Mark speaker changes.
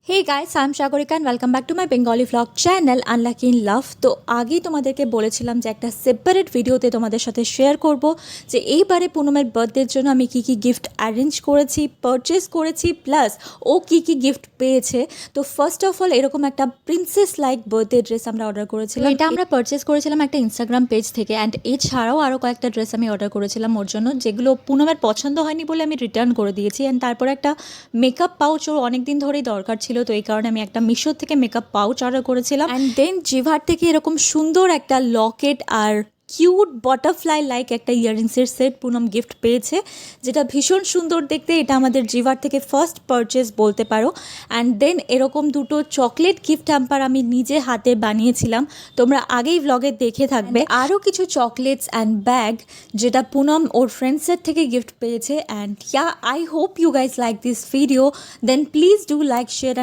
Speaker 1: Hey guys, I am Sagarika and welcome back to my Bengali vlog channel unlucky in love. তো আগেই তোমাদেরকে বলেছিলাম যে একটা সেপারেট ভিডিওতে তোমাদের সাথে শেয়ার করব যে এইবারে পুনমের বার্থডের জন্য আমি কী কী গিফট অ্যারেঞ্জ করেছি, পারচেস করেছি, প্লাস ও কী কী গিফট পেয়েছে। তো ফার্স্ট অফ অল এরকম একটা প্রিন্সেস লাইক বার্থডে ড্রেস আমরা অর্ডার করেছিলাম। এটা আমরা পারচেস করেছিলাম একটা ইনস্টাগ্রাম পেজ থেকে, অ্যান্ড এছাড়াও আরও কয়েকটা ড্রেস আমি অর্ডার করেছিলাম ওর জন্য, যেগুলো পুনমের পছন্দ হয়নি বলে আমি রিটার্ন করে দিয়েছি। অ্যান্ড তারপরে একটা মেকআপ পাউচ ওর অনেক দিন ধরেই দরকার ছিল, তো এই কারণে আমি একটা মিশো থেকে মেকআপ পাউচ অর্ডার করেছিলাম। অ্যান্ড দেন জিভার থেকে এরকম সুন্দর একটা লকেট আর কিউট বাটারফ্লাই লাইক একটা ইয়াররিংসের সেট পুনম গিফট পেয়েছে, যেটা ভীষণ সুন্দর দেখতে। এটা আমাদের জিভার থেকে ফার্স্ট পারচেস বলতে পারো। অ্যান্ড দেন এরকম দুটো চকলেট গিফট হ্যাম্পার আমি নিজে হাতে বানিয়েছিলাম, তোমরা আগেই ভ্লগে দেখে থাকবে। আরও কিছু চকলেটস অ্যান্ড ব্যাগ যেটা পুনম ওর ফ্রেন্ডসের থেকে গিফট পেয়েছে। And I hope you guys like this video, then please do like, share